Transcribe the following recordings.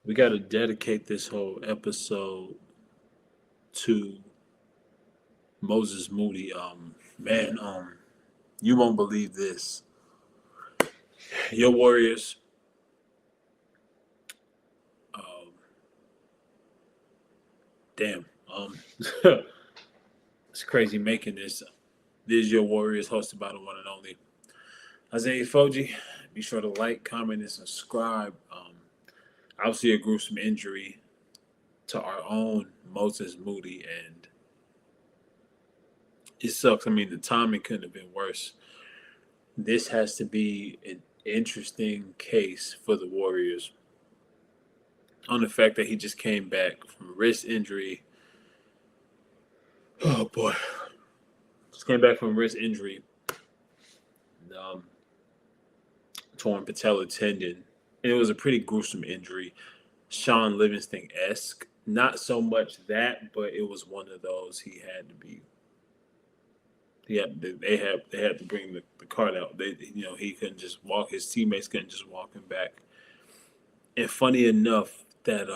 We got to dedicate this whole episode to Moses Moody. Man, you won't believe this. Your Warriors, um, damn, um, it's crazy making this. This is your Warriors, hosted by the one and only Isaiah Foji. Be sure to like, comment, and subscribe. Obviously, a gruesome injury to our own Moses Moody, and it sucks. I mean, the timing couldn't have been worse. This has to be an interesting case for the Warriors on the fact that he just came back from a wrist injury. Oh boy, just came back from a wrist injury, um, torn patella tendon, and it was a pretty gruesome injury. Sean Livingston esque. Not so much that, but it was one of those he had to be. They had to bring the cart out. He couldn't just walk. His teammates couldn't just walk him back. And funny enough that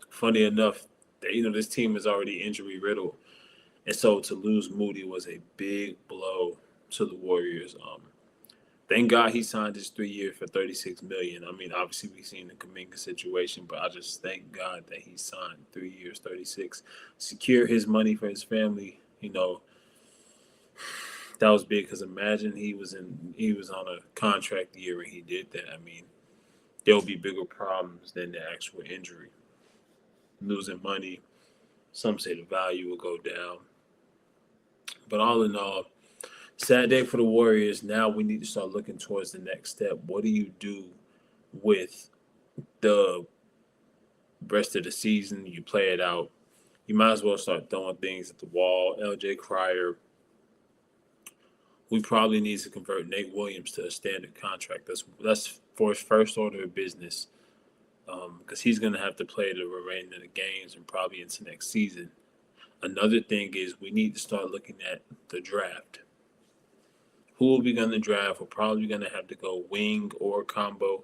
funny enough that this team is already injury riddled, and so to lose Moody was a big blow to the Warriors. Thank God he signed his 3 year for $36 million. I mean, obviously we've seen the Kaminga situation, but I just thank God that he signed 3 years, 36, secure his money for his family. That was big because imagine he was on a contract year and he did that. I mean, there will be bigger problems than the actual injury. Losing money, some say the value will go down. But all in all, sad day for the Warriors. Now we need to start looking towards the next step. What do you do with the rest of the season? You play it out. You might as well start throwing things at the wall. LJ Cryer. We probably need to convert Nate Williams to a standard contract. That's for his first order of business, because he's going to have to play the remainder of the games and probably into next season. Another thing is we need to start looking at the draft. Who are we going to draft? We're probably going to have to go wing or combo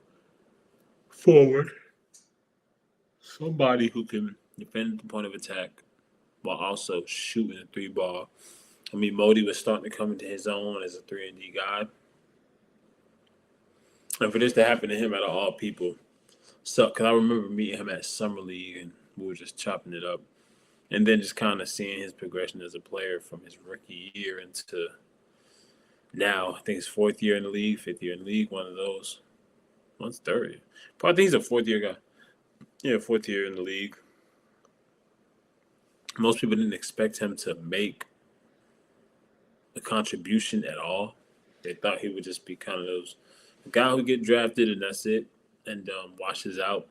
forward. Somebody who can defend the point of attack while also shooting a three ball. I mean, Modi was starting to come into his own as a 3-and-D guy. And for this to happen to him out of all people, sucked. Because I remember meeting him at Summer League and we were just chopping it up. And then just kind of seeing his progression as a player from his rookie year into now. I think his fourth year in the league, fifth year in the league, one of those. What's third? Probably think he's a fourth year guy. Yeah, fourth year in the league. Most people didn't expect him to make a contribution at all. They thought he would just be kind of those guy who get drafted and that's it, and washes out.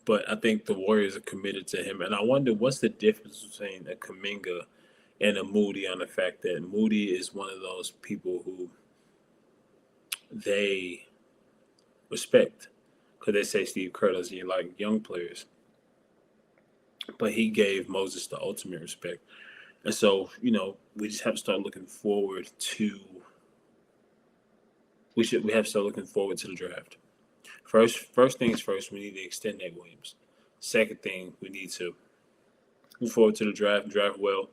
But I think the Warriors are committed to him, and I wonder what's the difference between a Kaminga and a Moody on the fact that Moody is one of those people who they respect because they say Steve Kerr doesn't like young players, but he gave Moses the ultimate respect. And so, we just have to start looking forward to. We have to start looking forward to the draft. First things first, we need to extend Nate Williams. Second thing, we need to move forward to the draft well.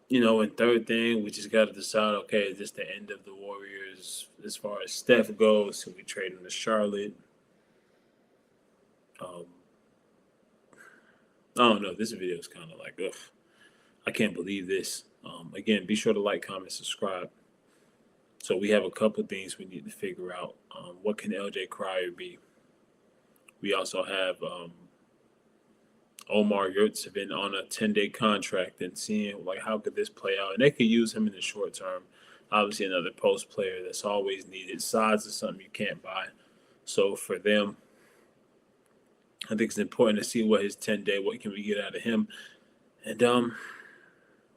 And third thing, we just got to decide, okay, is this the end of the Warriors as far as Steph goes? Should we trade him to Charlotte? I don't know. This video is kind of like, ugh, I can't believe this. Again, be sure to like, comment, subscribe. So we have a couple of things we need to figure out. What can LJ Cryer be? We also have Omar Yurtseven on a 10-day contract and seeing how could this play out. And they could use him in the short term. Obviously, another post player that's always needed. Size is something you can't buy. So for them, I think it's important to see what his 10-day, what can we get out of him. And we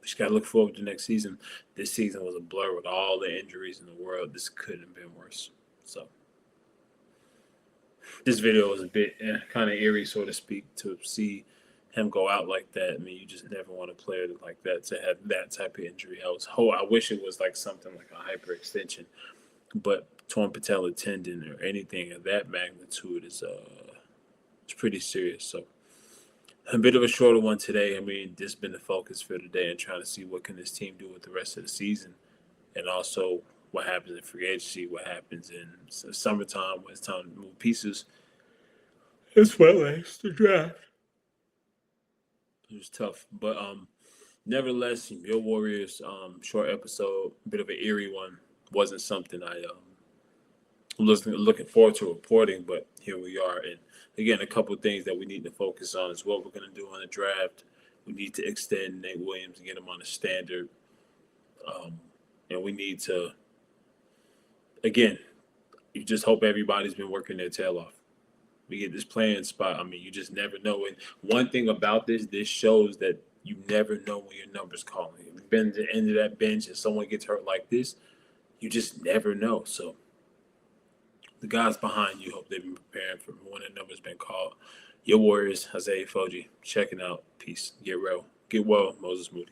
just got to look forward to next season. This season was a blur with all the injuries in the world. This couldn't have been worse. So this video was a bit kind of eerie, so to speak, to see him go out like that. I mean, you just never want a player like that to have that type of injury. I wish it was like something like a hyperextension, but torn patella tendon or anything of that magnitude is it's pretty serious. So a bit of a shorter one today. I mean, this has been the focus for today and trying to see what can this team do with the rest of the season, and also what happens in free agency, what happens in summertime when it's time to move pieces, as well as the draft. It was tough, but nevertheless, your Warriors short episode, bit of an eerie one, wasn't something I was looking forward to reporting, but here we are. And again, a couple of things that we need to focus on is what we're going to do on the draft. We need to extend Nate Williams and get him on a standard, and we need to again. You just hope everybody's been working their tail off. We get this playing spot. I mean, you just never know. And one thing about this shows that you never know when your number's calling. If you've been to the end of that bench and someone gets hurt like this, you just never know. So the guys behind you hope they've been preparing for when the number's been called. Your Warriors, Isaiah Foji, checking out. Peace. Get well. Get well, Moses Moody.